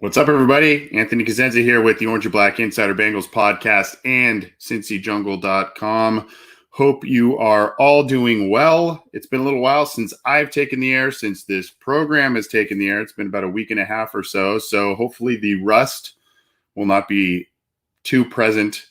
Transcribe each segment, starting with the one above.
What's up, everybody? Anthony Cosenza here with the Orange and Black Insider Bengals podcast and CincyJungle.com. Hope you are all doing well. It's been a little while since I've taken the air, since this program has taken the air. It's been about a week and a half or so. So hopefully the rust will not be too present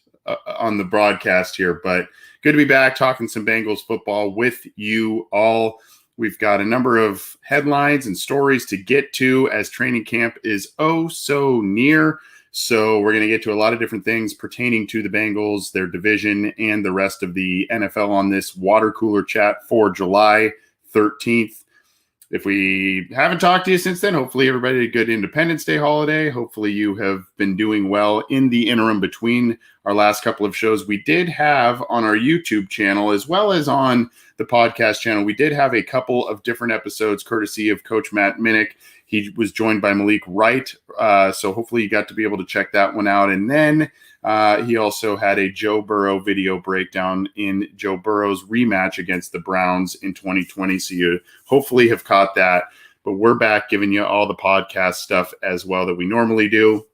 on the broadcast here. But good to be back talking some Bengals football with you all. We've got a number of headlines and stories to get to as training camp is oh so near. So we're going to get to a lot of different things pertaining to the Bengals, their division, and the rest of the NFL on this water cooler chat for July 13th. If we haven't talked to you since then, hopefully everybody had a good Independence Day holiday. Hopefully you have been doing well in the interim between our last couple of shows. We did have on our YouTube channel, as well as on the podcast channel, we did have a couple of different episodes courtesy of Coach Matt Minnick. He was joined by Malik Wright. So hopefully you got to be able to check that one out. And then he also had a Joe Burrow video breakdown in Joe Burrow's rematch against the Browns in 2020. So you hopefully have caught that. But we're back giving you all the podcast stuff as well that we normally do.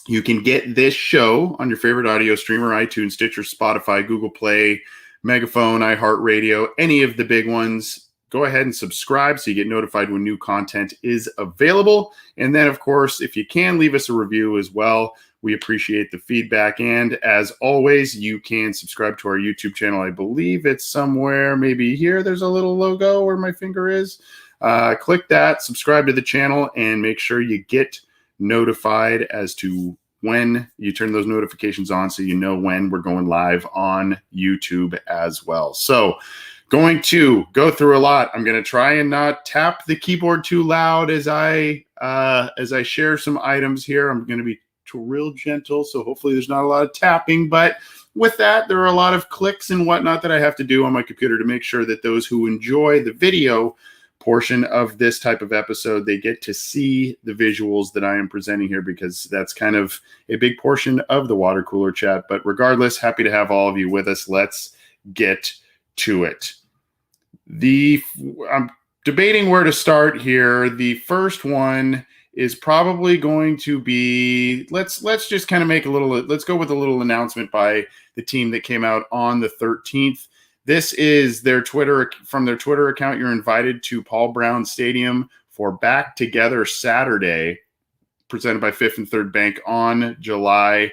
You can get this show on your favorite audio streamer, iTunes, Stitcher, Spotify, Google Play, Megaphone, iHeartRadio, any of the big ones. Go ahead and subscribe so you get notified when new content is available. And then, of course, if you can, leave us a review as well. We appreciate the feedback. And as always, you can subscribe to our YouTube channel. I believe it's somewhere, maybe here. There's a little logo where my finger is. Click that, subscribe to the channel, and make sure you get notified as to when you turn those notifications on so you know when we're going live on YouTube as well. So going to go through a lot. I'm going to try and not tap the keyboard too loud as I share some items here. I'm going to be real gentle, so hopefully there's not a lot of tapping. But with that, there are a lot of clicks and whatnot that I have to do on my computer to make sure that those who enjoy the video portion of this type of episode, they get to see the visuals that I am presenting here, because that's kind of a big portion of the water cooler chat. But regardless, happy to have all of you with us. Let's get to it. I'm debating where to start here. The first one is probably going to be, let's just kind of make let's go with a little announcement by the team that came out on the 13th. This is from their Twitter account. You're invited to Paul Brown Stadium for Back Together Saturday, presented by Fifth and Third Bank on July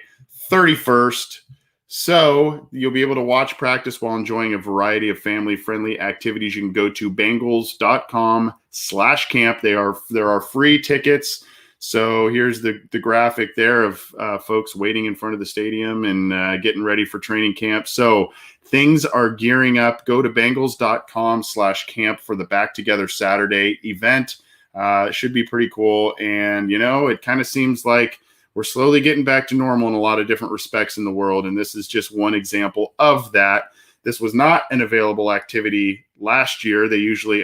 31st. So you'll be able to watch practice while enjoying a variety of family-friendly activities. You can go to Bengals.com/camp. There are free tickets. So here's the graphic there of folks waiting in front of the stadium and getting ready for training camp. So things are gearing up. Go to Bengals.com/camp for the Back Together Saturday event. It should be pretty cool. And, it kind of seems like we're slowly getting back to normal in a lot of different respects in the world, and this is just one example of that. This was not an available activity last year. I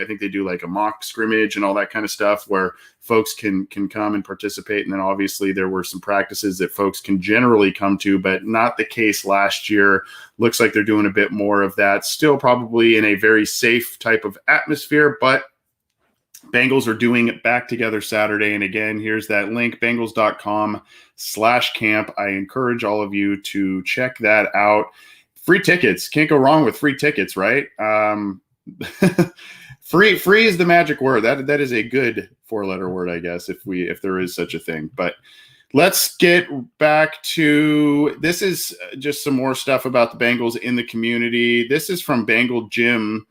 think they do like a mock scrimmage and all that kind of stuff where folks can come and participate. And then obviously there were some practices that folks can generally come to, but not the case last year. Looks like they're doing a bit more of that. Still probably in a very safe type of atmosphere, but Bengals are doing it Back Together Saturday. And again, here's that link, Bengals.com/camp. I encourage all of you to check that out. Free tickets. Can't go wrong with free tickets, right? Free is the magic word. That is a good 4-letter word, I guess, if there is such a thing. But let's get back to, this is just some more stuff about the Bengals in the community. This is from Bengal Jim.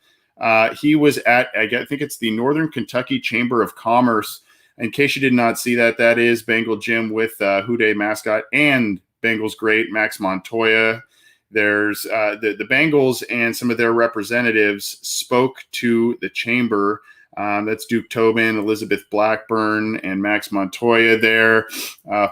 He was at, I think it's the Northern Kentucky Chamber of Commerce. In case you did not see that, that is Bengal Jim with Who Dey mascot and Bengals great Max Montoya. There's the Bengals and some of their representatives spoke to the chamber. That's Duke Tobin, Elizabeth Blackburn, and Max Montoya there.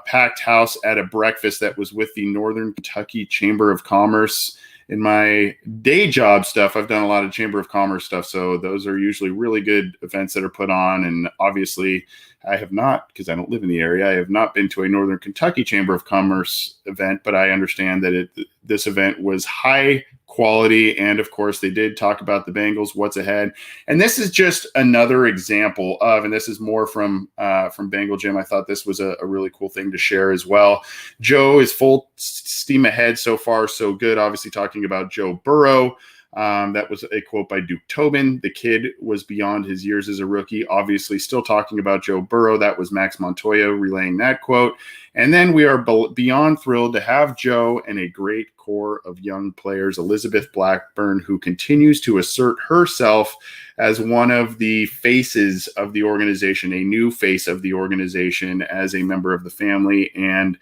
Packed house at a breakfast that was with the Northern Kentucky Chamber of Commerce. In my day job stuff, I've done a lot of Chamber of Commerce stuff, so those are usually really good events that are put on. And obviously, I have not, because I don't live in the area, I have not been to a Northern Kentucky Chamber of Commerce event, but I understand that this event was high quality. And of course, they did talk about the Bengals, what's ahead. And this is just another example of, and this is more from Bengal Jim. I thought this was a really cool thing to share as well. Joe is full steam ahead so far, so good. Obviously talking about Joe Burrow. That was a quote by Duke Tobin. The kid was beyond his years as a rookie. Obviously still talking about Joe Burrow. That was Max Montoya relaying that quote. And then we are beyond thrilled to have Joe and a great core of young players, Elizabeth Blackburn, who continues to assert herself as one of the faces of the organization, a new face of the organization as a member of the family. And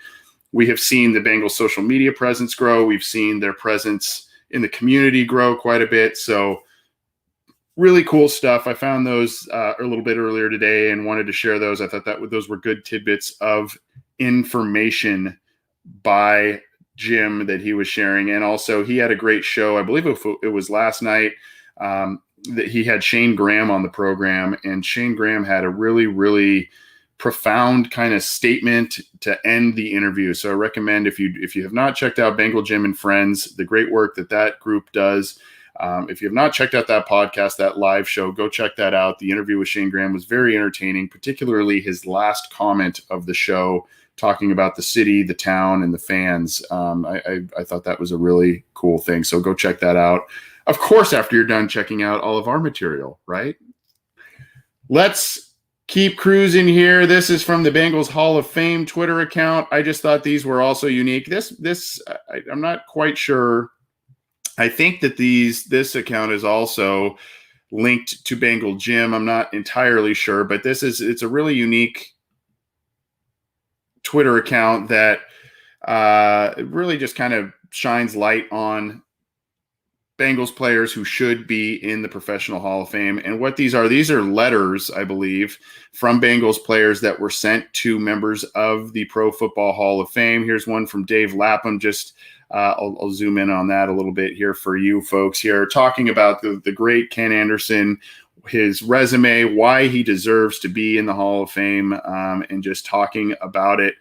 we have seen the Bengals social media presence grow. We've seen their presence in the community grow quite a bit. So really cool stuff. I found those a little bit earlier today and wanted to share those. I thought that those were good tidbits of information by Jim that he was sharing. And also he had a great show. I believe it was last night that he had Shane Graham on the program, and Shane Graham had a really, really profound kind of statement to end the interview. So I recommend if you have not checked out Bengal Jim and Friends, the great work that group does. If you have not checked out that podcast, that live show, go check that out. The interview with Shane Graham was very entertaining, particularly his last comment of the show, talking about the city, the town, and the fans. I thought that was a really cool thing. So go check that out. Of course, after you're done checking out all of our material, right? Let's keep cruising here. This is from the Bengals Hall of Fame Twitter account. I just thought these were also unique. I'm not quite sure. I think that this account is also linked to Bengal Jim. I'm not entirely sure, but it's a really unique Twitter account that really just kind of shines light on Bengals players who should be in the Professional Hall of Fame. And what these are letters, I believe, from Bengals players that were sent to members of the Pro Football Hall of Fame. Here's one from Dave Lapham. I'll zoom in on that a little bit here for you folks here, talking about the great Ken Anderson, his resume, why he deserves to be in the Hall of Fame, and just talking about it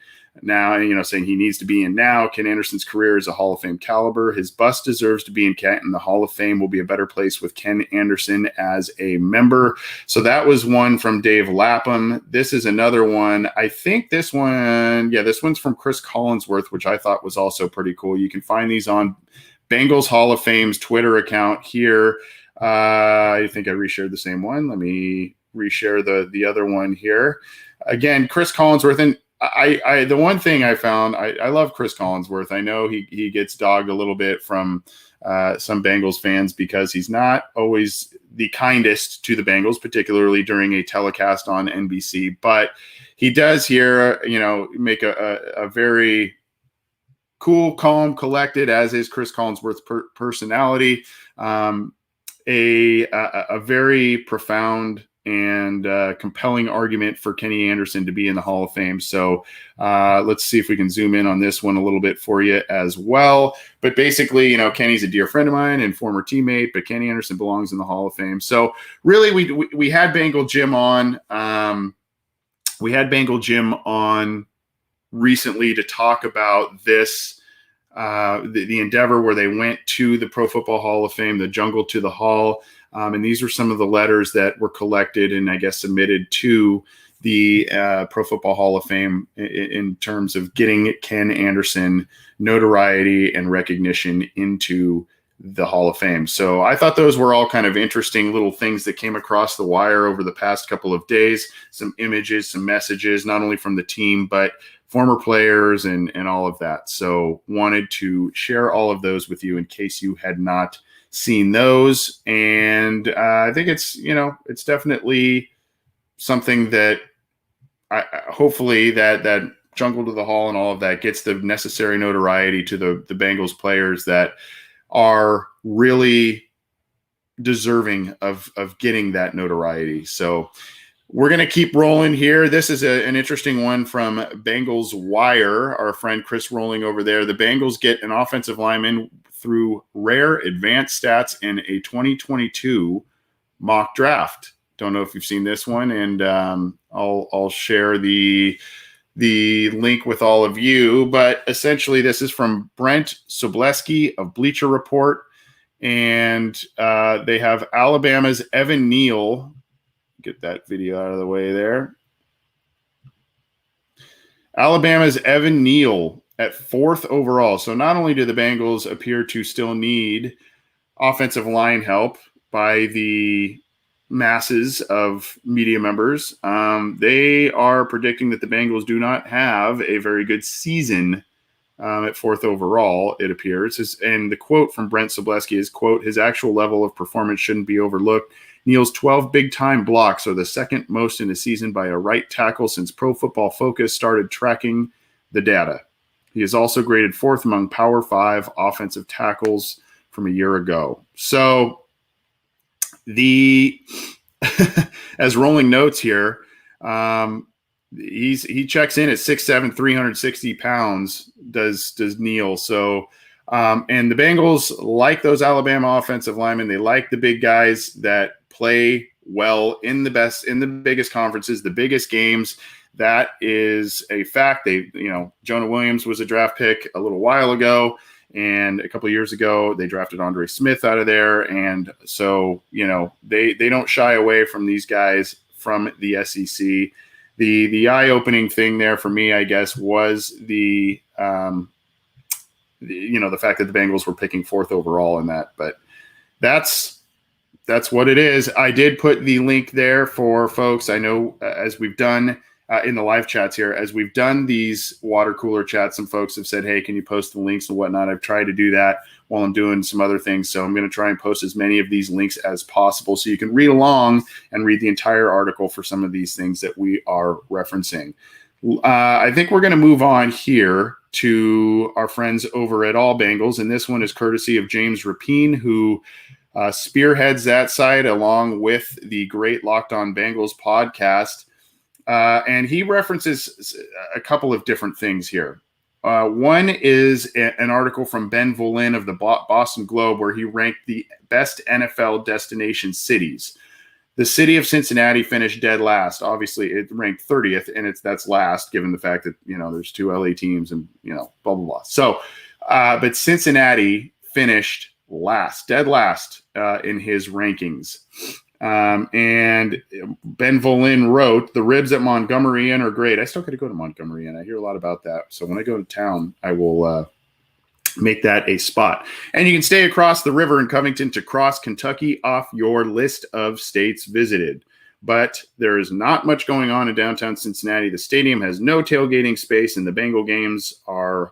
now, saying he needs to be in now. Ken Anderson's career is a Hall of Fame caliber. His bust deserves to be in Canton. The Hall of Fame will be a better place with Ken Anderson as a member. So that was one from Dave Lapham. This is another one. I think this one's from Chris Collinsworth, which I thought was also pretty cool. You can find these on Bengals Hall of Fame's Twitter account here. I think I reshared the same one. Let me reshare the other one here. Again, Chris Collinsworth. And the one thing I found, I love Chris Collinsworth. I know he gets dogged a little bit from some Bengals fans because he's not always the kindest to the Bengals, particularly during a telecast on NBC. But he does here, make a very cool, calm, collected, as is Chris Collinsworth's personality. A very profound and compelling argument for Kenny Anderson to be in the Hall of Fame. So let's see if we can zoom in on this one a little bit for you as well. But basically, Kenny's a dear friend of mine and former teammate, but Kenny Anderson belongs in the Hall of Fame. So really, we had Bengal Jim on. We had Bengal Jim on recently to talk about this. The endeavor where they went to the Pro Football Hall of Fame, the jungle to the hall. And these are some of the letters that were collected and I guess submitted to the Pro Football Hall of Fame in terms of getting Ken Anderson notoriety and recognition into the Hall of Fame. So I thought those were all kind of interesting little things that came across the wire over the past couple of days, some images, some messages, not only from the team, but former players and all of that. So wanted to share all of those with you in case you had not seen those. And I think it's definitely something that hopefully that jungle to the hall and all of that gets the necessary notoriety to the Bengals players that are really deserving of getting that notoriety. So we're going to keep rolling here. This is an interesting one from Bengals Wire, our friend Chris Rolling over there. The Bengals get an offensive lineman through rare advanced stats in a 2022 mock draft. Don't know if you've seen this one, and I'll share the link with all of you. But essentially, this is from Brent Sobleski of Bleacher Report. And they have Alabama's Evan Neal. Get that video out of the way there. Alabama's Evan Neal at 4th overall. So not only do the Bengals appear to still need offensive line help by the masses of media members, they are predicting that the Bengals do not have a very good season at 4th overall, it appears. And the quote from Brent Sobleski is, quote, his actual level of performance shouldn't be overlooked. Neal's 12 big-time blocks are the second most in a season by a right tackle since Pro Football Focus started tracking the data. He is also graded 4th among Power 5 offensive tackles from a year ago. So the as rolling notes here, he checks in at 6'7", 360 pounds, does Neal. So and the Bengals like those Alabama offensive linemen. They like the big guys that play well in the biggest conferences, the biggest games. That is a fact. Jonah Williams was a draft pick a little while ago, and a couple of years ago they drafted Andre Smith out of there. And so, they don't shy away from these guys from the SEC. The eye-opening thing there for me, I guess, was the fact that the Bengals were picking 4th overall in that. But that's what it is. I did put the link there for folks. I know as we've done in the live chats here, as we've done these water cooler chats, some folks have said, hey, can you post the links and whatnot? I've tried to do that while I'm doing some other things. So I'm going to try and post as many of these links as possible so you can read along and read the entire article for some of these things that we are referencing. I think we're going to move on here to our friends over at All Bengals. And this one is courtesy of James Rapine, who spearheads that site along with the great Locked On Bengals podcast. And he references a couple of different things here. One is an article from Ben Volin of the Boston Globe, where he ranked the best NFL destination cities. The city of Cincinnati finished dead last. Obviously, it ranked 30th, and that's last, given the fact that there's 2 LA teams and blah blah blah. So, but Cincinnati finished dead last in his rankings. And Ben Volin wrote, the ribs at Montgomery Inn are great. I still got to go to Montgomery Inn. I hear a lot about that. So when I go to town, I will make that a spot. And you can stay across the river in Covington to cross Kentucky off your list of states visited. But there is not much going on in downtown Cincinnati. The stadium has no tailgating space, and the Bengal games are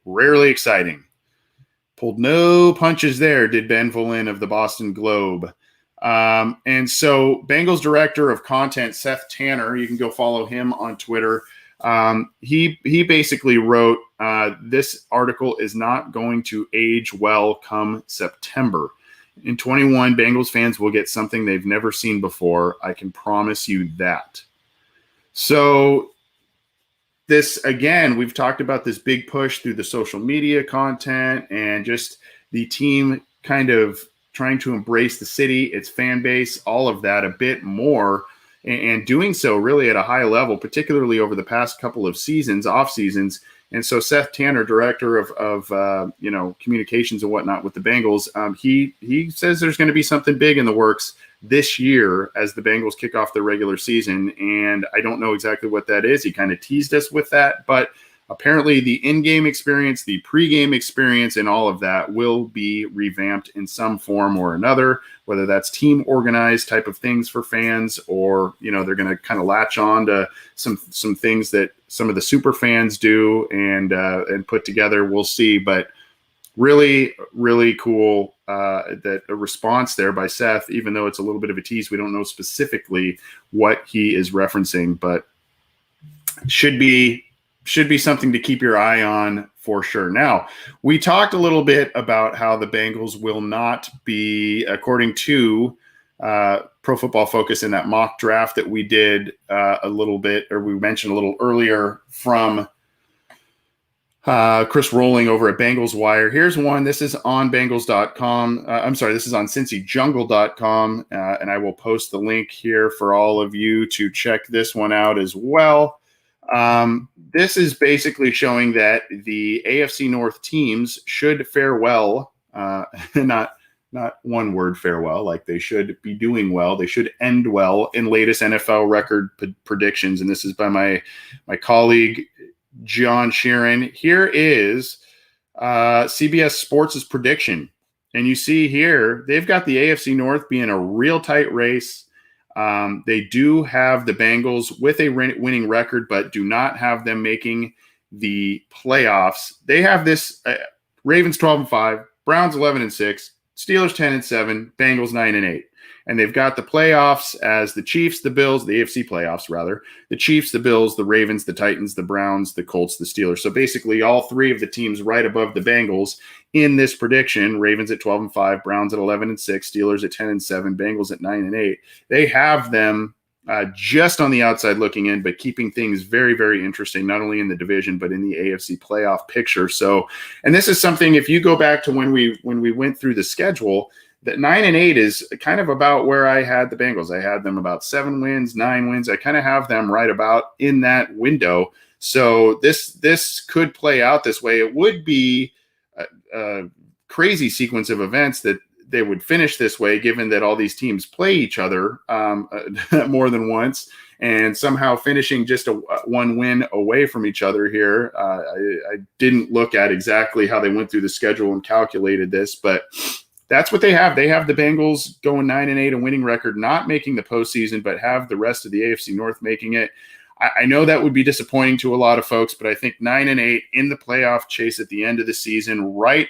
rarely exciting. Pulled no punches there, did Ben Volin of the Boston Globe. And so Bengals director of content, Seth Tanner, you can go follow him on Twitter. He basically wrote, this article is not going to age well come September. In 21, Bengals fans will get something they've never seen before. I can promise you that. So this, again, we've talked about this big push through the social media content and just the team kind of trying to embrace the city, its fan base, all of that a bit more, and doing so really at a high level, particularly over the past couple of seasons, off seasons. And so Seth Tanner, director of communications and whatnot with the Bengals, he says there's going to be something big in the works this year as the Bengals kick off their regular season. And I don't know exactly what that is. He kind of teased us with that, but apparently the in-game experience, the pre-game experience, and all of that will be revamped in some form or another, whether that's team organized type of things for fans, or, they're going to kind of latch on to some things that some of the super fans do and put together. We'll see, but really, really cool that a response there by Seth, even though it's a little bit of a tease. We don't know specifically what he is referencing, but should be something to keep your eye on for sure. Now, we talked a little bit about how the Bengals will not be, according to Pro Football Focus in that mock draft that we did a little bit, or we mentioned a little earlier from Chris Rowling over at Bengals Wire. Here's one. This is on Bengals.com. This is on CincyJungle.com, and I will post the link here for all of you to check this one out as well. This is basically showing that the AFC North teams should fare well, not not one word farewell, like they should be doing well. They should end well in latest NFL record predictions. And this is by my colleague, John Sheeran. Here is CBS Sports' prediction. And you see here, they've got the AFC North being a real tight race. They do have the Bengals with a winning record, but do not have them making the playoffs. They have this Ravens 12-5, Browns 11-6, Steelers 10-7, Bengals 9-8. And they've got the playoffs as the Chiefs, the Bills, the AFC playoffs rather, the Chiefs, the Bills, the Ravens, the Titans, the Browns, the Colts, the Steelers. So basically all three of the teams right above the Bengals in this prediction. Ravens at 12-5, Browns at 11-6, Steelers at 10-7, Bengals at 9-8. They have them just on the outside looking in, but keeping things very, very interesting, not only in the division, but in the AFC playoff picture. So, and this is something, if you go back to when we went through the schedule, that 9-8 is kind of about where I had the Bengals. I had them about 7 wins, 9 wins. I kind of have them right about in that window. So this could play out this way. It would be a crazy sequence of events that they would finish this way, given that all these teams play each other more than once, and somehow finishing just one win away from each other here. I didn't look at exactly how they went through the schedule and calculated this, but that's what they have. They have the Bengals going 9-8, a winning record, not making the postseason, but have the rest of the AFC North making it. I know that would be disappointing to a lot of folks, but I think 9-8 in the playoff chase at the end of the season, right,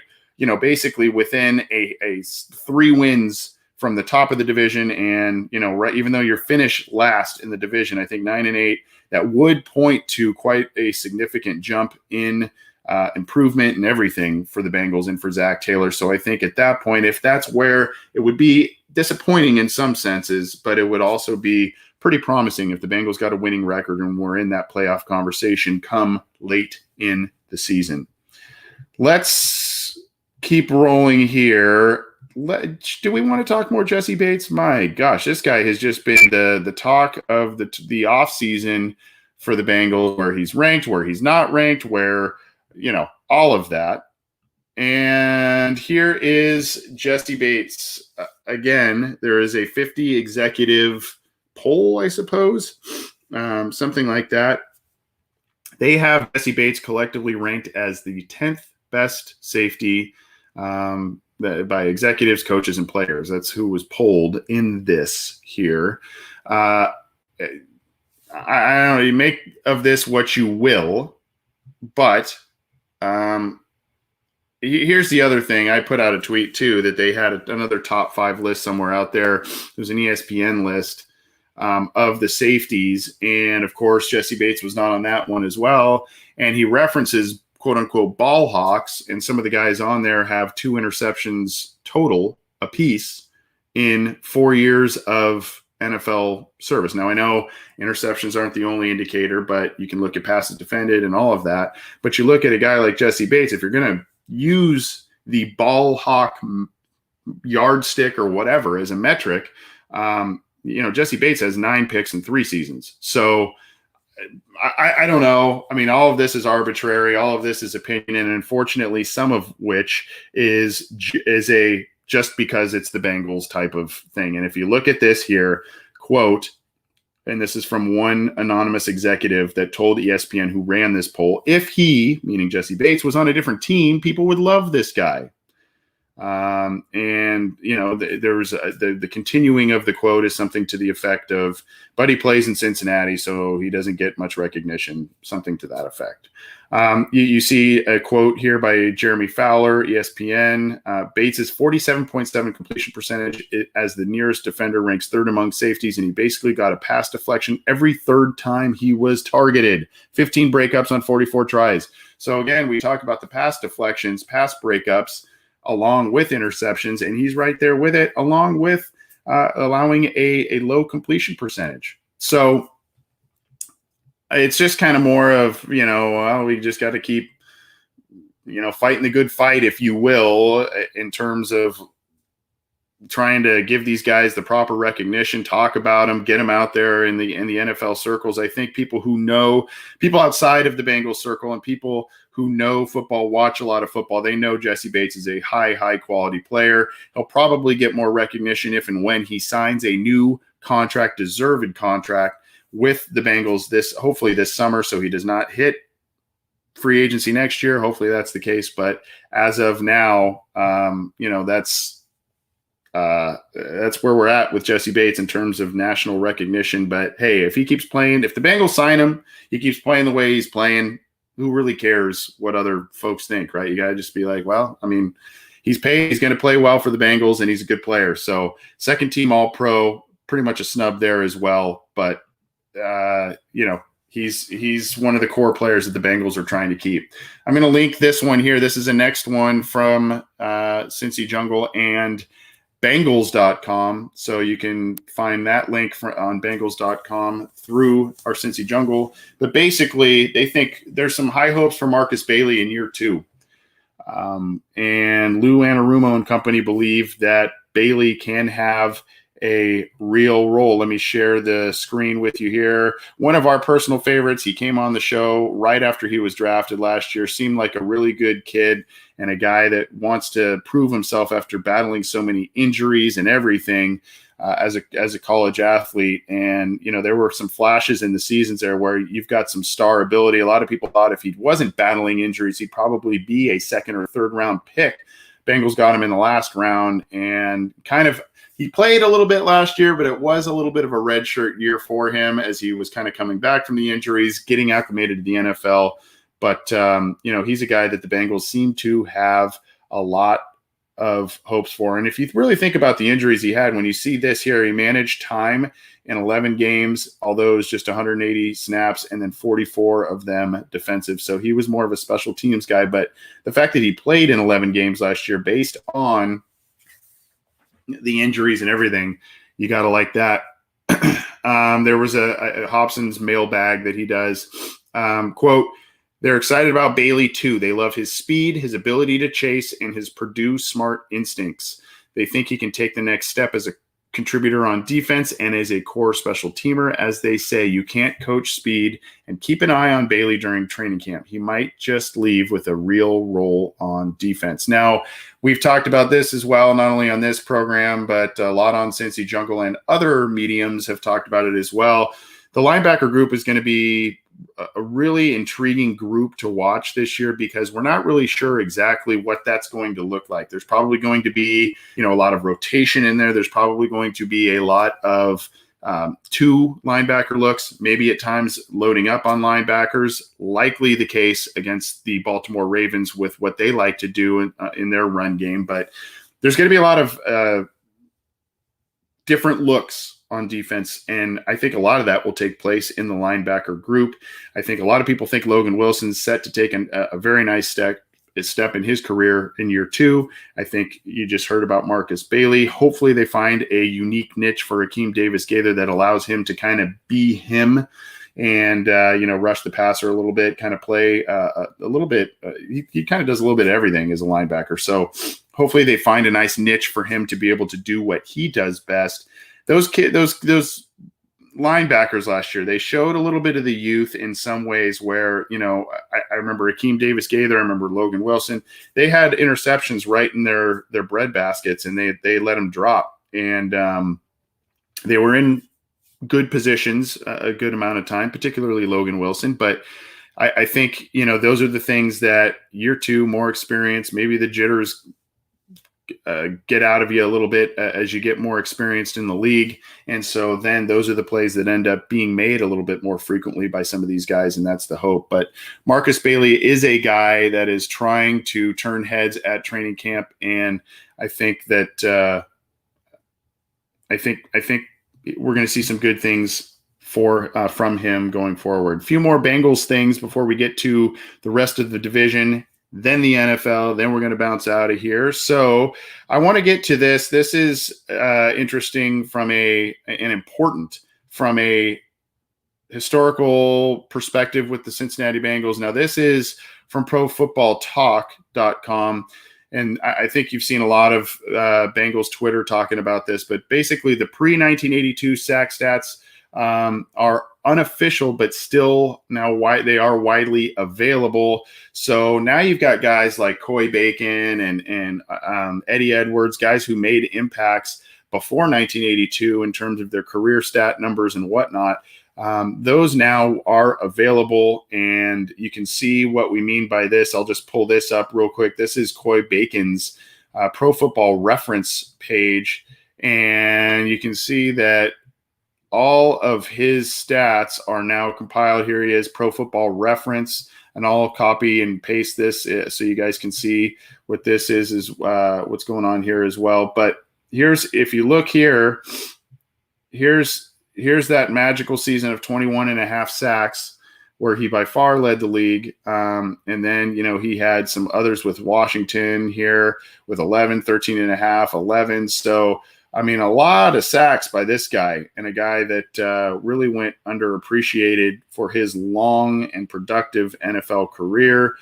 basically within a 3 wins from the top of the division, and right, even though you're finished last in the division, I think 9-8, that would point to quite a significant jump in improvement and everything for the Bengals and for Zach Taylor. So I think at that point, if that's where it would be disappointing in some senses, but it would also be pretty promising if the Bengals got a winning record and were in that playoff conversation come late in the season. Let's keep rolling here. Do we want to talk more Jesse Bates? My gosh, this guy has just been the talk of the offseason for the Bengals, where he's ranked, where he's not ranked, where all of that. And here is Jesse Bates. Again, there is a 50 executive poll, I suppose, something like that. They have Jesse Bates collectively ranked as the 10th best safety by executives, coaches, and players. That's who was polled in this here. I don't know, you make of this what you will, but here's the other thing. I put out a tweet too that they had another top 5 list somewhere out there. There's an ESPN list of the safeties, and of course Jesse Bates was not on that one as well. And he references quote unquote ball hawks, and some of the guys on there have 2 interceptions total apiece in 4 years of NFL service. Now, I know interceptions aren't the only indicator, but you can look at passes defended and all of that. But you look at a guy like Jesse Bates, if you're going to use the ball hawk yardstick or whatever as a metric, Jesse Bates has 9 picks in 3 seasons. So I don't know. I mean, all of this is arbitrary. All of this is opinion, and unfortunately, some of which is just because it's the Bengals type of thing. And if you look at this here, quote, and this is from one anonymous executive that told ESPN, who ran this poll, if he, meaning Jesse Bates, was on a different team, people would love this guy. There was the continuing of the quote is something to the effect of, but he plays in Cincinnati, so he doesn't get much recognition, something to that effect. You see a quote here by Jeremy Fowler, ESPN. Bates' 47.7 completion percentage as the nearest defender ranks 3rd among safeties, and he basically got a pass deflection every 3rd time he was targeted. 15 breakups on 44 tries. So again, we talk about the pass deflections, pass breakups, along with interceptions, and he's right there with it, along with allowing a low completion percentage. So it's just kind of more of, we just got to keep, fighting the good fight, if you will, in terms of trying to give these guys the proper recognition, talk about them, get them out there in the NFL circles. I think people outside of the Bengals circle and people who know football, watch a lot of football, they know Jessie Bates is a high quality player. He'll probably get more recognition if and when he signs a new contract, deserved contract with the Bengals hopefully this summer, so he does not hit free agency next year. Hopefully that's the case. But as of now, that's where we're at with Jessie Bates in terms of national recognition. But hey, if he keeps playing, if the Bengals sign him, he keeps playing the way he's playing, who really cares what other folks think, right? You got to just be like, well, I mean, he's paid, he's going to play well for the Bengals, and he's a good player. So second team All-Pro, pretty much a snub there as well. But, he's one of the core players that the Bengals are trying to keep. I'm going to link this one here. This is the next one from Cincy Jungle and Bengals.com. So you can find that link on Bengals.com through our Cincy Jungle. But basically, they think there's some high hopes for Marcus Bailey in year 2. And Lou Anarumo and company believe that Bailey can have a real role. Let me share the screen with you here. One of our personal favorites. He came on the show right after he was drafted last year. Seemed like a really good kid and a guy that wants to prove himself after battling so many injuries and everything as a college athlete. And, there were some flashes in the seasons there where you've got some star ability. A lot of people thought if he wasn't battling injuries, he'd probably be a second or third round pick. Bengals got him in the last round and he played a little bit last year, but it was a little bit of a redshirt year for him as he was kind of coming back from the injuries, getting acclimated to the NFL. But, he's a guy that the Bengals seem to have a lot of hopes for. And if you really think about the injuries he had, when you see this here, he managed time in 11 games, although it was just 180 snaps and then 44 of them defensive. So he was more of a special teams guy. But the fact that he played in 11 games last year based on the injuries and everything, you got to like that. There was a Hobson's mailbag that he does. Quote, they're excited about Bailey too. They love his speed, his ability to chase, and his Purdue smart instincts. They think he can take the next step as a contributor on defense and as a core special teamer. As they say, you can't coach speed, and keep an eye on Bailey during training camp. He might just leave with a real role on defense. Now, we've talked about this as well, not only on this program, but a lot on Cincy Jungle, and other mediums have talked about it as well. The linebacker group is going to be a really intriguing group to watch this year because we're not really sure exactly what that's going to look like. There's probably going to be, a lot of rotation in there. There's probably going to be a lot of 2 linebacker looks, maybe at times loading up on linebackers, likely the case against the Baltimore Ravens with what they like to do in their run game. But there's going to be a lot of different looks on defense, and I think a lot of that will take place in the linebacker group. I think a lot of people think Logan Wilson's set to take a very nice step in his career in year 2. I think you just heard about Marcus Bailey. Hopefully they find a unique niche for Akeem Davis-Gaither that allows him to kind of be him and, rush the passer a little bit, kind of play a little bit. He kind of does a little bit of everything as a linebacker. So hopefully they find a nice niche for him to be able to do what he does best. Those linebackers last year, they showed a little bit of the youth in some ways where, I remember Akeem Davis-Gaither, I remember Logan Wilson. They had interceptions right in their bread baskets, and they let them drop. And they were in good positions a good amount of time, particularly Logan Wilson. But I think, those are the things that year 2, more experience, maybe the jitters get out of you a little bit as you get more experienced in the league. And so then those are the plays that end up being made a little bit more frequently by some of these guys. And that's the hope. But Marcus Bailey is a guy that is trying to turn heads at training camp. And I think that I think we're going to see some good things from him going forward. A few more Bengals things before we get to the rest of the division, then the NFL, then we're going to bounce out of here. So I want to get to this. This is interesting from important from a historical perspective with the Cincinnati Bengals. Now, this is from ProFootballTalk.com. and I think you've seen a lot of Bengals Twitter talking about this, but basically the pre-1982 sack stats are unofficial, but still now they are widely available. So now you've got guys like Coy Bacon and Eddie Edwards, guys who made impacts before 1982 in terms of their career stat numbers and whatnot. Those now are available, and you can see what we mean by this. I'll just pull this up real quick. This is Coy Bacon's Pro Football Reference page, and you can see that all of his stats are now compiled. Here he is, Pro Football Reference, and I'll copy and paste this so you guys can see what this is what's going on here as well. But if you look here, here's that magical season of 21.5 sacks where he by far led the league. And then, he had some others with Washington here with 11, 13.5, 11. So, a lot of sacks by this guy, and a guy that really went underappreciated for his long and productive NFL career.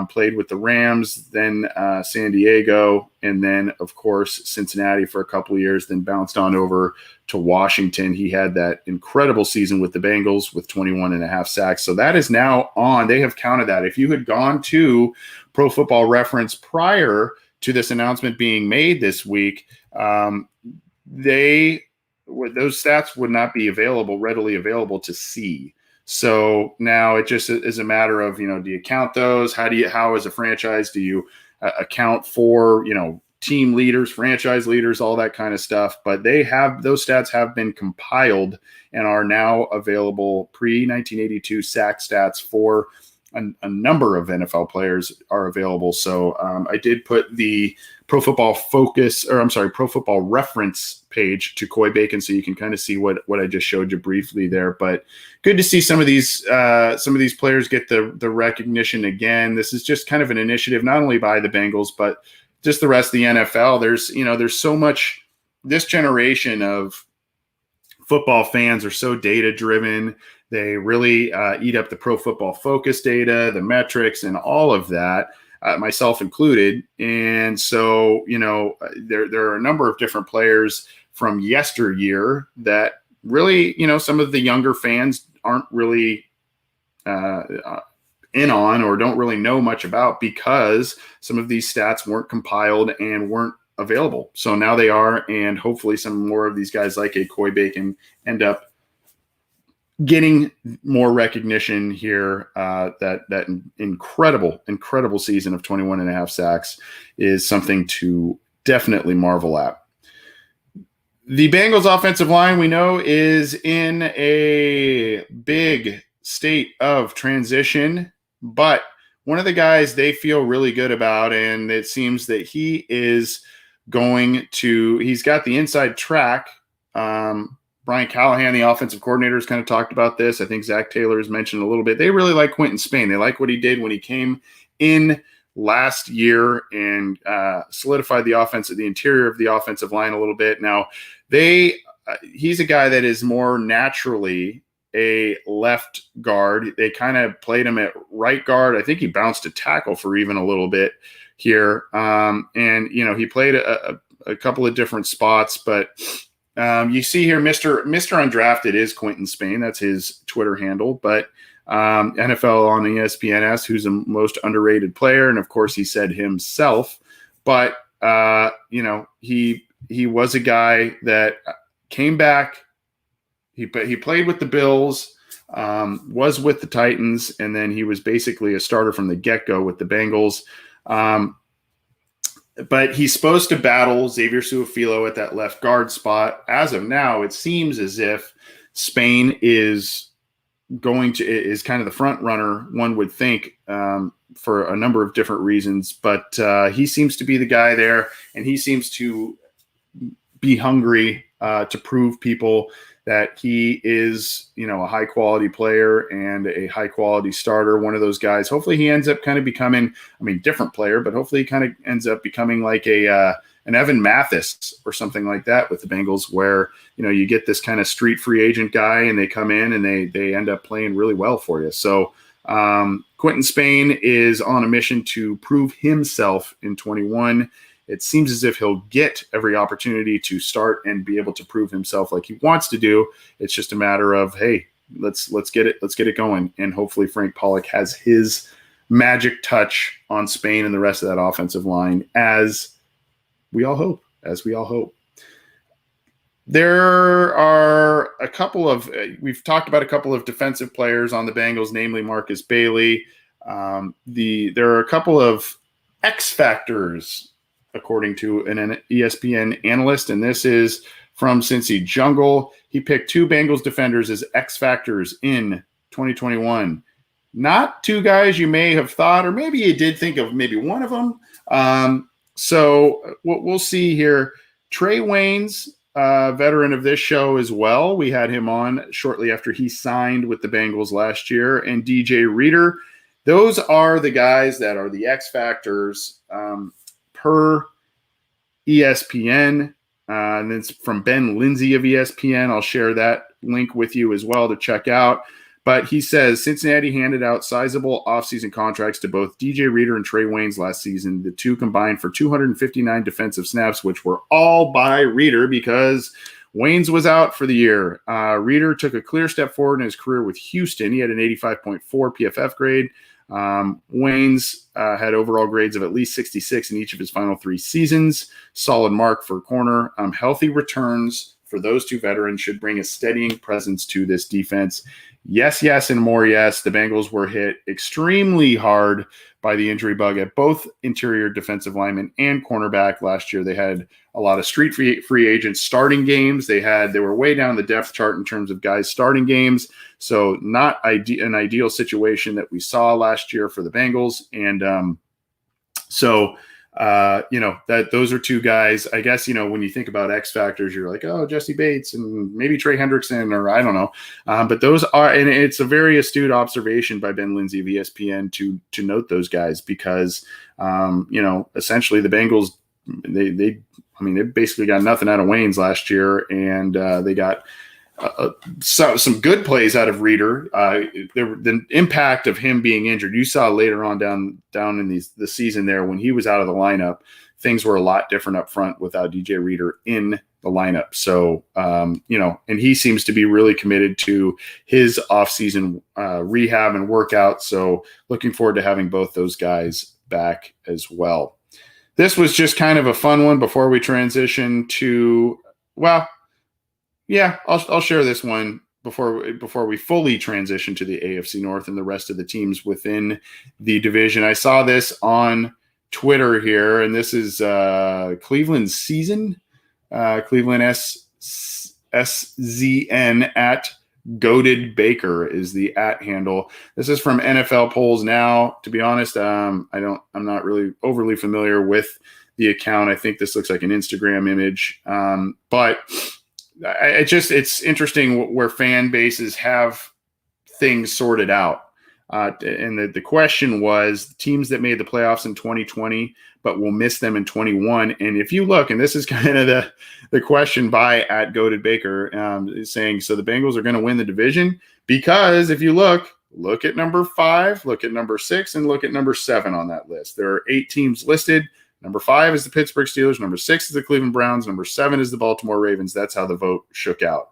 Played with the Rams, then San Diego, and then, of course, Cincinnati for a couple of years, then bounced on over to Washington. He had that incredible season with the Bengals with 21.5 sacks. So that is now on. They have counted that. If you had gone to Pro Football Reference prior to this announcement being made this week, those stats would not be readily available to see. So now it just is a matter of, do you count those? How as a franchise do you account for, team leaders, franchise leaders, all that kind of stuff? But those stats have been compiled and are now available. Pre-1982 sack stats for a number of NFL players are available. So I did put the Pro Football Reference page to Coy Bacon, so you can kind of see what I just showed you briefly there. But good to see some of these players get the recognition again. This is just kind of an initiative, not only by the Bengals, but just the rest of the NFL. There's so much. This generation of football fans are so data driven. They really eat up the Pro Football Focus data, the metrics, and all of that, myself included. And so, there are a number of different players from yesteryear that really, some of the younger fans aren't really in on or don't really know much about, because some of these stats weren't compiled and weren't available. So now they are, and hopefully some more of these guys like a Coy Bacon end up getting more recognition here. That incredible season of 21.5 sacks is something to definitely marvel at. The Bengals offensive line, we know, is in a big state of transition, but one of the guys they feel really good about, and it seems that he's got the inside track. Brian Callahan, the offensive coordinator, has kind of talked about this. I think Zach Taylor has mentioned a little bit. They really like Quentin Spain. They like what he did when he came in last year and solidified the interior of the offensive line a little bit. Now, he's a guy that is more naturally a left guard. They kind of played him at right guard. I think he bounced to tackle for even a little bit here. And, he played a couple of different spots, but you see here, Mr. Undrafted is Quentin Spain. That's his Twitter handle. But NFL on ESPN who's the most underrated player, and of course he said himself. But he was a guy that came back. He played with the Bills, was with the Titans, and then he was basically a starter from the get-go with the Bengals. But he's supposed to battle Xavier Su'a-Filo at that left guard spot. As of now, it seems as if Spain is kind of the front runner, one would think, for a number of different reasons. But he seems to be the guy there, and he seems to be hungry to prove people that he is, a high quality player and a high quality starter. One of those guys. Hopefully he ends up kind of becoming, different player, but hopefully he kind of ends up becoming like an Evan Mathis or something like that with the Bengals, where, you get this kind of street free agent guy and they come in and they end up playing really well for you. So Quentin Spain is on a mission to prove himself in 21. It seems as if he'll get every opportunity to start and be able to prove himself like he wants to do. It's just a matter of, hey, let's get it going. And hopefully Frank Pollock has his magic touch on Spain and the rest of that offensive line, as we all hope. There are a couple of we've talked about a couple of defensive players on the Bengals, namely Marcus Bailey. There are a couple of X factors, according to an ESPN analyst, and this is from Cincy Jungle. He picked 2 Bengals defenders as X factors in 2021. Not 2 guys you may have thought, or maybe you did think of maybe one of them. So we'll see here. Trey Waynes, veteran of this show as well. We had him on shortly after he signed with the Bengals last year. And DJ Reader. Those are the guys that are the X factors per ESPN. And it's from Ben Lindsay of ESPN. I'll share that link with you as well to check out. But he says Cincinnati handed out sizable offseason contracts to both DJ Reader and Trey Waynes last season. The 2 combined for 259 defensive snaps, which were all by Reader because Waynes was out for the year. Reader took a clear step forward in his career with Houston. He had an 85.4 PFF grade. Waynes had overall grades of at least 66 in each of his final 3 seasons. Solid mark for corner. Healthy returns for those 2 veterans should bring a steadying presence to this defense. Yes, and more yes. The Bengals were hit extremely hard by the injury bug at both interior defensive linemen and cornerback last year. They had a lot of street free agents starting games. They were way down the depth chart in terms of guys starting games. So not an ideal situation that we saw last year for the Bengals. And that those are 2 guys, I guess, when you think about X factors, you're like, oh, Jesse Bates and maybe Trey Hendrickson, or I don't know. But those are, and it's a very astute observation by Ben Lindsay of ESPN to note those guys because, essentially the Bengals, they basically got nothing out of Waynes last year, and they got some good plays out of Reader. The impact of him being injured, you saw later on down in the season there when he was out of the lineup, things were a lot different up front without DJ Reader in the lineup. So, and he seems to be really committed to his offseason rehab and workout. So looking forward to having both those guys back as well. This was just kind of a fun one before we transition to, I'll share this one before we fully transition to the AFC North and the rest of the teams within the division. I saw this on Twitter here, and this is Cleveland's season. Cleveland SZN at Goated Baker is the @ handle. This is from NFL Polls Now. To be honest, I'm not really overly familiar with the account. I think this looks like an Instagram image, but it's interesting where fan bases have things sorted out. And the question was teams that made the playoffs in 2020, but will miss them in 21. And if you look, and this is kind of the question by @ Goated Baker, is saying, so the Bengals are going to win the division because if you look at number 5, look at number 6, and look at number 7 on that list. There are 8 teams listed. Number 5 is the Pittsburgh Steelers. Number 6 is the Cleveland Browns. Number 7 is the Baltimore Ravens. That's how the vote shook out.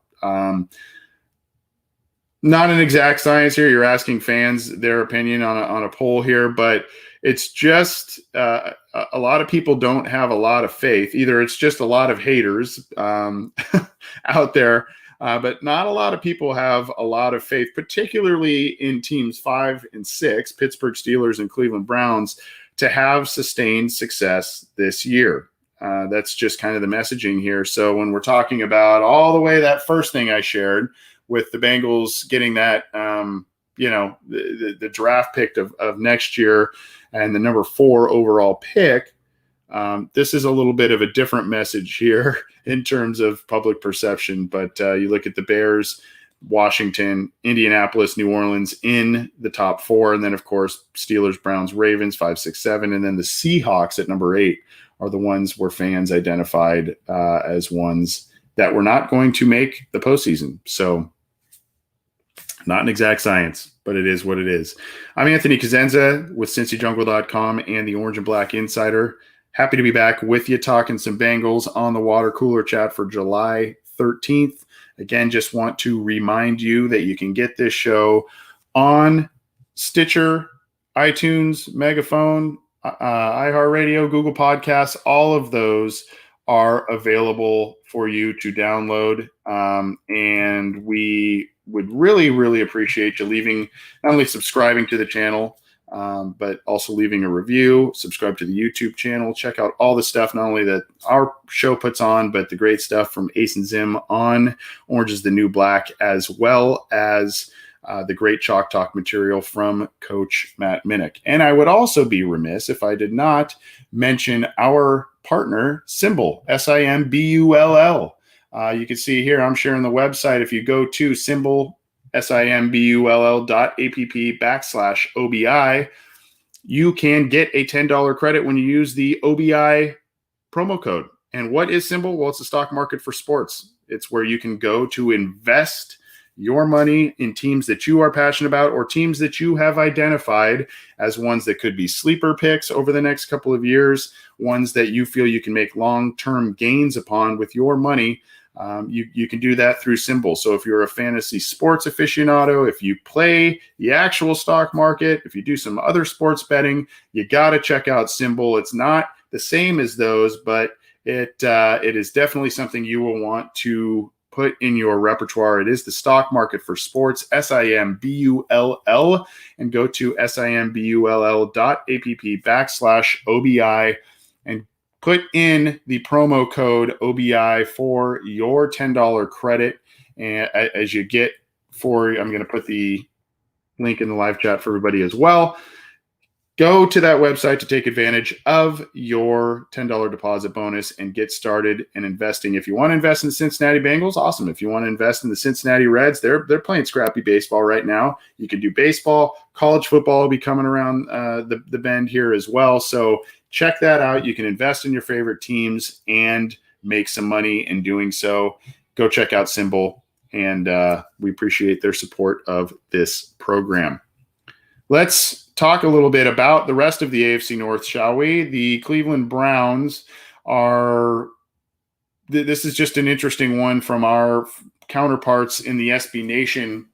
Not an exact science here. You're asking fans their opinion on a poll here, but it's just a lot of people don't have a lot of faith. Either it's just a lot of haters out there, but not a lot of people have a lot of faith, particularly in teams 5 and 6, Pittsburgh Steelers and Cleveland Browns, to have sustained success this year. That's just kind of the messaging here. So when we're talking about all the way that first thing I shared with the Bengals getting that, the draft pick of next year and the number 4 overall pick, this is a little bit of a different message here in terms of public perception. But you look at the Bears, Washington, Indianapolis, New Orleans in the top 4. And then, of course, Steelers, Browns, Ravens, 5, 6, 7. And then the Seahawks at number 8 are the ones where fans identified as ones that were not going to make the postseason. So not an exact science. but it is what it is. I'm Anthony Cosenza with CincyJungle.com and the Orange and Black Insider. Happy to be back with you talking some Bengals on the water cooler chat for July 13th. Again, just want to remind you that you can get this show on Stitcher, iTunes, Megaphone, iHeartRadio, Google Podcasts. All of those are available for you to download. And we would really, really appreciate you leaving, not only subscribing to the channel, but also leaving a review, subscribe to the YouTube channel, check out all the stuff, not only that our show puts on, but the great stuff from Ace and Zim on Orange is the New Black, as well as the great Chalk Talk material from Coach Matt Minnick. And I would also be remiss if I did not mention our partner, Simbull, Simbull. You can see here, I'm sharing the website. If you go to Simbull, simbull.app/OBI, you can get a $10 credit when you use the OBI promo code. And what is Simbull? Well, it's a stock market for sports. It's where you can go to invest your money in teams that you are passionate about or teams that you have identified as ones that could be sleeper picks over the next couple of years, ones that you feel you can make long-term gains upon with your money. You can do that through Simbull. So if you're a fantasy sports aficionado, if you play the actual stock market, if you do some other sports betting, you got to check out Simbull. It's not the same as those, but it is definitely something you will want to put in your repertoire. It is the stock market for sports, Simbull, and go to simbull.app/OBI and put in the promo code OBI for your $10 credit. And as you get I'm going to put the link in the live chat for everybody as well. Go to that website to take advantage of your $10 deposit bonus and get started in investing. If you want to invest in the Cincinnati Bengals, awesome. If you want to invest in the Cincinnati Reds, they're playing scrappy baseball right now. You can do baseball. College football will be coming around the bend here as well. So check that out. You can invest in your favorite teams and make some money in doing so. Go check out Simbull, and we appreciate their support of this program. Let's talk a little bit about the rest of the AFC North, shall we? The Cleveland Browns are – this is just an interesting one from our counterparts in the SB Nation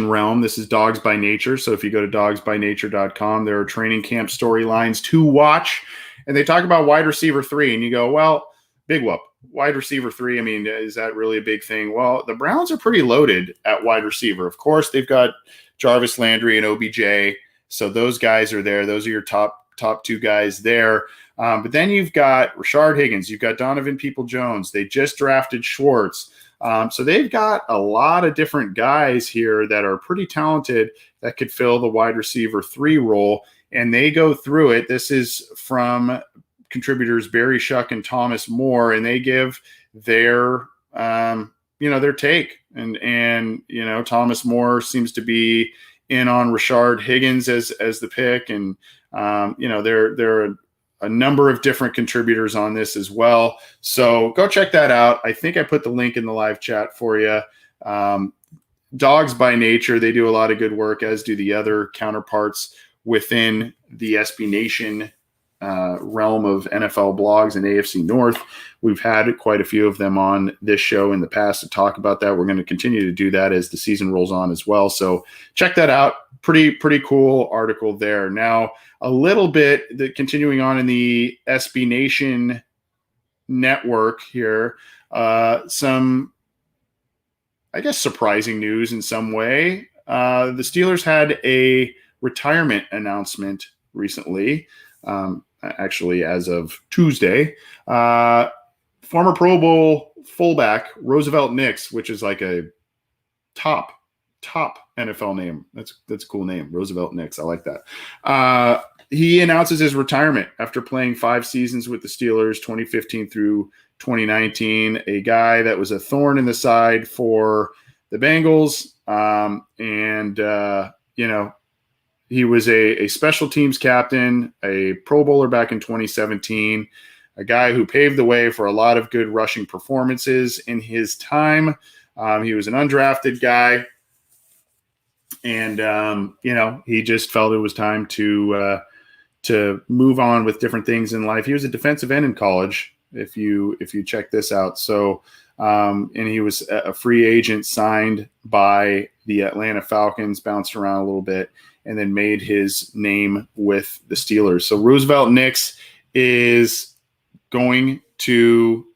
realm. This is Dogs by Nature. So if you go to dogsbynature.com, there are training camp storylines to watch. And they talk about wide receiver 3. And you go, well, big whoop. Wide receiver 3, I mean, is that really a big thing? Well, the Browns are pretty loaded at wide receiver. Of course, they've got Jarvis Landry and OBJ. So those guys are there. Those are your top two guys there. But then you've got Rashard Higgins. You've got Donovan Peoples-Jones. They just drafted Schwartz. So they've got a lot of different guys here that are pretty talented that could fill the wide receiver 3 role. And they go through it. This is from contributors Barry Shuck and Thomas Moore, and they give their their take. And Thomas Moore seems to be in on Rashard Higgins as the pick, and there are a number of different contributors on this as well. So go check that out. I think I put the link in the live chat for you. Dogs by Nature, they do a lot of good work, as do the other counterparts within the SB Nation realm of NFL blogs and AFC North. We've had quite a few of them on this show in the past to talk about that. We're going to continue to do that as the season rolls on as well. So check that out. Pretty cool article there. Now, a little bit continuing on in the SB Nation network here, some, I guess, surprising news in some way. The Steelers had a retirement announcement recently. Actually, as of Tuesday, former Pro Bowl fullback Roosevelt Nix, which is like a top NFL name. That's a cool name, Roosevelt Nix. I like that. He announces his retirement after playing 5 seasons with the Steelers, 2015 through 2019. A guy that was a thorn in the side for the Bengals, he was a special teams captain, a Pro Bowler back in 2017, a guy who paved the way for a lot of good rushing performances in his time. He was an undrafted guy, and he just felt it was time to move on with different things in life. He was a defensive end in college, if you check this out. So, and he was a free agent signed by the Atlanta Falcons, bounced around a little bit, and then made his name with the Steelers. So Roosevelt Nix is going to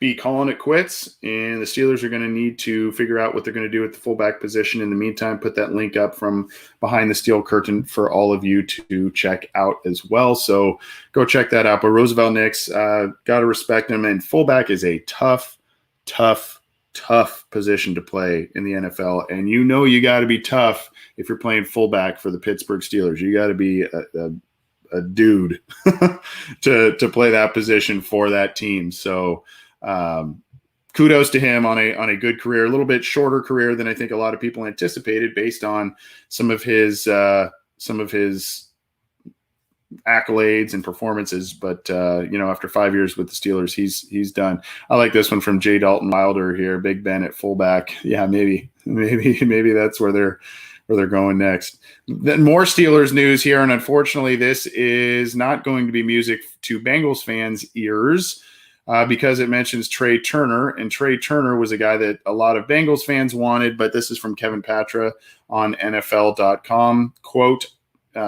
be calling it quits, and the Steelers are going to need to figure out what they're going to do at the fullback position. In the meantime, put that link up from behind the steel curtain for all of you to check out as well. So go check that out. But Roosevelt Nix, got to respect him. And fullback is a tough position to play in the NFL. And you got to be tough if you're playing fullback for the Pittsburgh Steelers. You got to be a dude to play that position for that team. So kudos to him on a good career, a little bit shorter career than I think a lot of people anticipated based on some of his accolades and performances. But after 5 years with the Steelers, he's done. I like this one from J. Dalton Wilder here. Big Ben at fullback. Yeah, maybe that's where they're going next. Then more Steelers news here, and unfortunately, this is not going to be music to Bengals fans' ears. Because it mentions Trey Turner, and Trey Turner was a guy that a lot of Bengals fans wanted, but this is from Kevin Patra on NFL.com. Quote,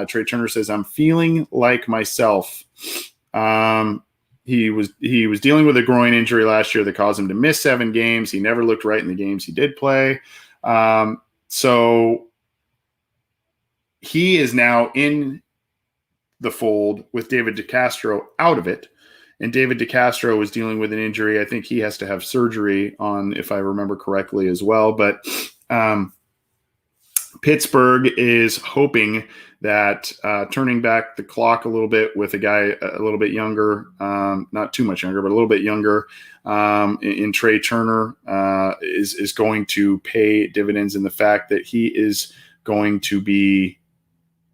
Trey Turner says, "I'm feeling like myself." He was dealing with a groin injury last year that caused him to miss 7 games. He never looked right in the games he did play. So he is now in the fold with David DeCastro out of it. And David DeCastro was dealing with an injury. I think he has to have surgery on, if I remember correctly, as well. But Pittsburgh is hoping that turning back the clock a little bit with a guy a little bit younger, not too much younger, but a little bit younger, in Trey Turner is going to pay dividends in the fact that he is going to be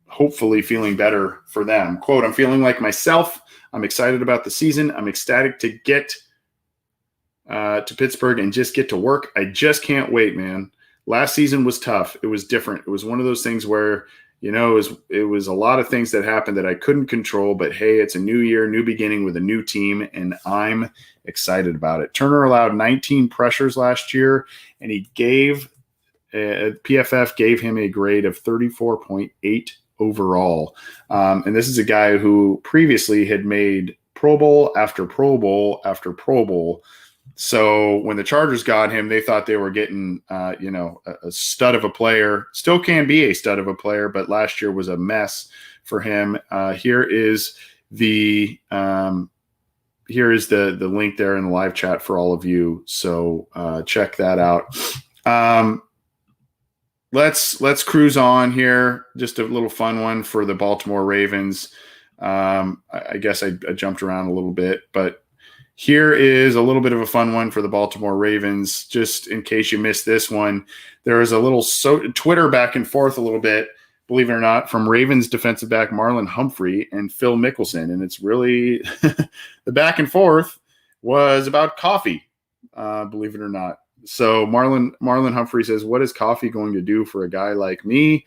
hopefully feeling better for them. Quote, "I'm feeling like myself. I'm excited about the season. I'm ecstatic to get to Pittsburgh and just get to work. I just can't wait, man. Last season was tough. It was different. It was one of those things where, it was a lot of things that happened that I couldn't control, but hey, it's a new year, new beginning with a new team, and I'm excited about it." Turner allowed 19 pressures last year, and he PFF gave him a grade of 34.8 overall. And this is a guy who previously had made Pro Bowl after Pro Bowl after Pro Bowl. So when the Chargers got him, they thought they were getting, a stud of a player. Still can be a stud of a player, but last year was a mess for him. Here is the link there in the live chat for all of you. So check that out. Let's cruise on here. Just a little fun one for the Baltimore Ravens. I guess I jumped around a little bit, but here is a little bit of a fun one for the Baltimore Ravens. Just in case you missed this one, there is a little Twitter back and forth a little bit, believe it or not, from Ravens defensive back Marlon Humphrey and Phil Mickelson. And it's really the back and forth was about coffee, believe it or not. So Marlon Humphrey says, "What is coffee going to do for a guy like me?"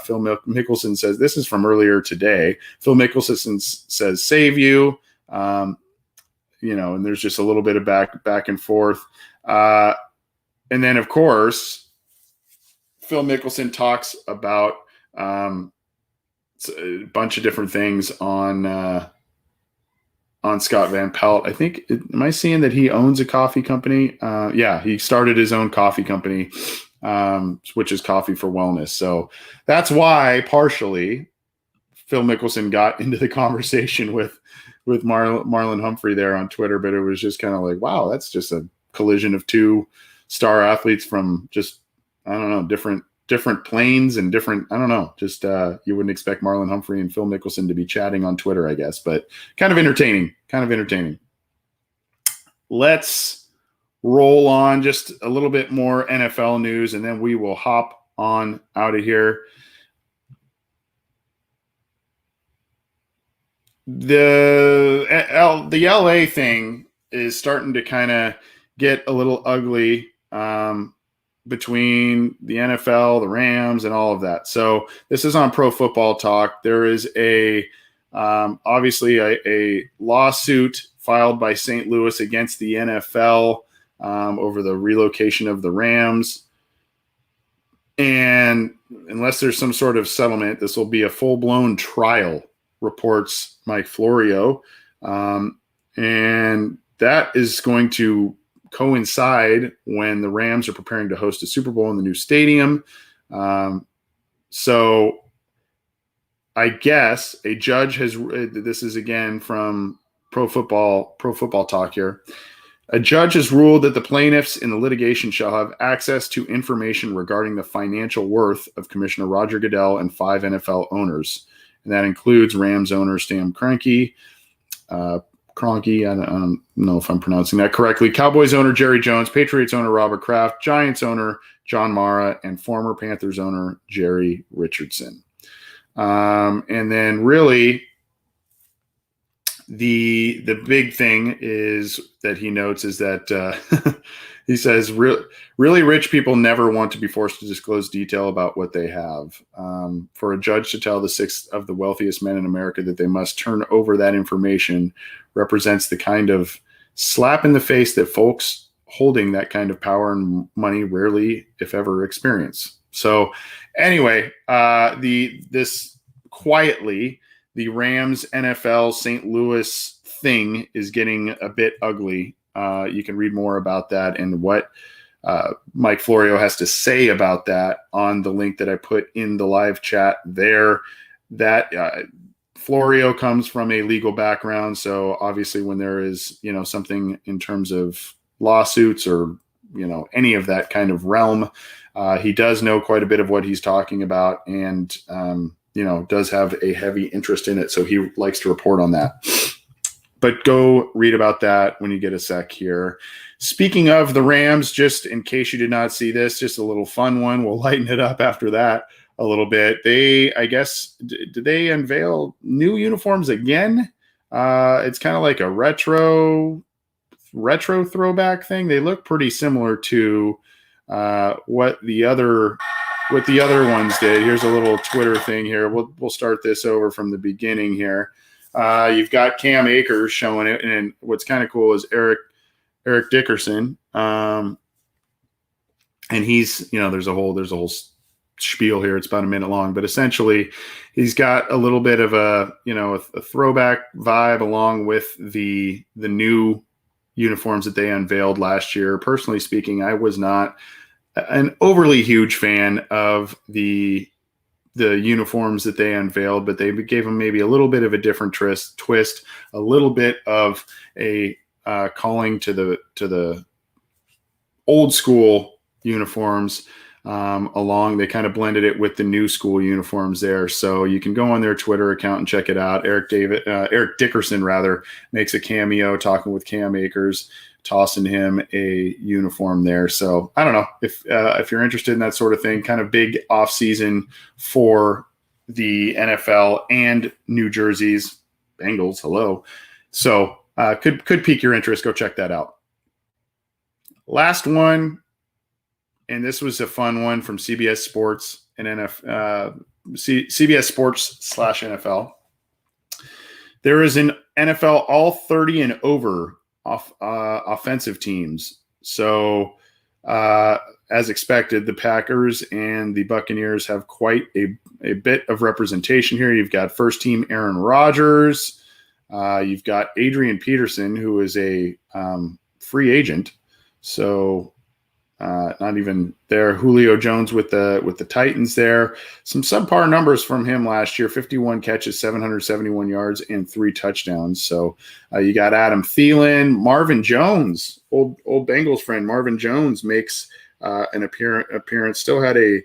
Phil Mickelson says, this is from earlier today. Phil Mickelson says, "Save you." And there's just a little bit of back and forth. And then, of course, Phil Mickelson talks about a bunch of different things on Scott Van Pelt. I think, am I seeing that he owns a coffee company? Yeah, he started his own coffee company, which is Coffee for Wellness. So that's why partially Phil Mickelson got into the conversation with Marlon Humphrey there on Twitter, but it was just kind of like, wow, that's just a collision of two star athletes from just, I don't know, different planes and different, I don't know, just you wouldn't expect Marlon Humphrey and Phil Mickelson to be chatting on Twitter, I guess, but kind of entertaining. Let's roll on just a little bit more NFL news, and then we will hop on out of here. The LA thing is starting to kind of get a little ugly between the NFL, the Rams, and all of that. So this is on Pro Football Talk. There is obviously a lawsuit filed by St. Louis against the NFL over the relocation of the Rams. And unless there's some sort of settlement, this will be a full-blown trial, reports Mike Florio. And that is going to coincide when the Rams are preparing to host a Super Bowl in the new stadium. So I guess a judge has, this is again from Pro Football Talk here. A judge has ruled that the plaintiffs in the litigation shall have access to information regarding the financial worth of Commissioner Roger Goodell and 5 NFL owners. And that includes Rams owner Stan Kroenke, I don't know if I'm pronouncing that correctly, Cowboys owner Jerry Jones, Patriots owner Robert Kraft, Giants owner John Mara, and former Panthers owner Jerry Richardson. And then really the big thing is that he notes is that he says really rich people never want to be forced to disclose detail about what they have. For a judge to tell the 6 of the wealthiest men in America that they must turn over that information represents the kind of slap in the face that folks holding that kind of power and money rarely, if ever, experience. So anyway, this quietly, the Rams NFL St. Louis thing is getting a bit ugly. You can read more about that and what Mike Florio has to say about that on the link that I put in the live chat there. That Florio comes from a legal background, so obviously when there is something in terms of lawsuits or any of that kind of realm, he does know quite a bit of what he's talking about, and does have a heavy interest in it, so he likes to report on that. But go read about that when you get a sec here. Speaking of the Rams, just in case you did not see this, just a little fun one. We'll lighten it up after that a little bit. I guess, did they unveil new uniforms again? It's kind of like a retro throwback thing. They look pretty similar to what the other ones did. Here's a little Twitter thing here. We'll start this over from the beginning here. You've got Cam Akers showing it, and what's kind of cool is Eric Dickerson. And he's, there's a whole spiel here. It's about a minute long, but essentially he's got a little bit of a throwback vibe along with the new uniforms that they unveiled last year. Personally speaking, I was not an overly huge fan of the uniforms that they unveiled, but they gave them maybe a little bit of a different twist, a little bit of a calling to the old school uniforms along. They kind of blended it with the new school uniforms there. So you can go on their Twitter account and check it out. Eric Dickerson makes a cameo talking with Cam Akers, tossing him a uniform there. So I don't know if you're interested in that sort of thing, kind of big off season for the NFL and New Jersey's Bengals. Hello. So could pique your interest. Go check that out. Last one. And this was a fun one from CBS Sports and CBS Sports / NFL. There is an NFL all 30 and over offensive teams. So as expected, the Packers and the Buccaneers have quite a bit of representation here. You've got first team Aaron Rodgers. You've got Adrian Peterson, who is a free agent. So not even there. Julio Jones with the Titans there. Some subpar numbers from him last year: 51 catches, 771 yards, and 3 touchdowns. So you got Adam Thielen, Marvin Jones, old Bengals friend Marvin Jones makes an appearance. Still had a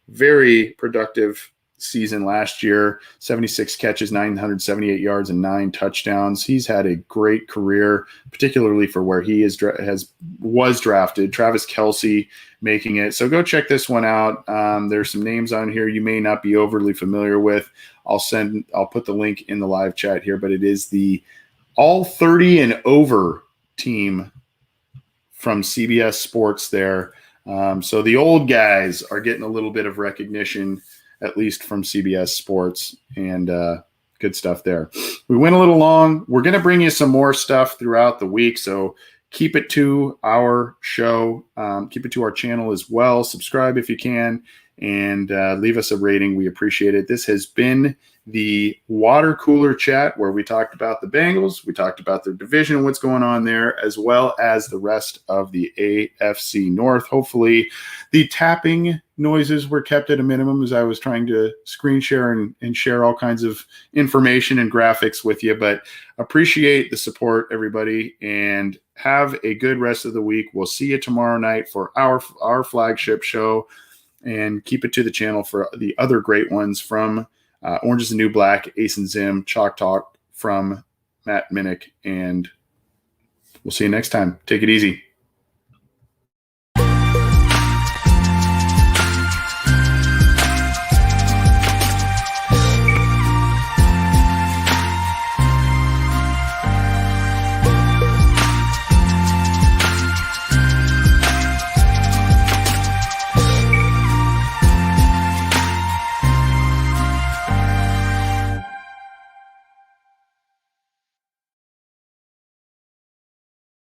very productive season last year: 76 catches, 978 yards, and 9 touchdowns. He's had a great career, particularly for where he was drafted. Travis Kelce making it. So go check this one out. There's some names on here you may not be overly familiar with. I'll put the link in the live chat here, but it is the all 30 and over team from CBS Sports there. So the old guys are getting a little bit of recognition, at least from CBS Sports, and good stuff there. We went a little long. We're going to bring you some more stuff throughout the week, so keep it to our show. Keep it to our channel as well. Subscribe if you can, and leave us a rating. We appreciate it. This has been the Water Cooler Chat, where we talked about the Bengals. We talked about their division and what's going on there, as well as the rest of the AFC North. Hopefully the tapping noises were kept at a minimum, as I was trying to screen share and share all kinds of information and graphics with you. But appreciate the support, everybody, and have a good rest of the week. We'll see you tomorrow night for our flagship show, and keep it to the channel for the other great ones from Orange is the New Black, Ace and Zim, Chalk Talk from Matt Minnick, and we'll see you next time. Take it easy.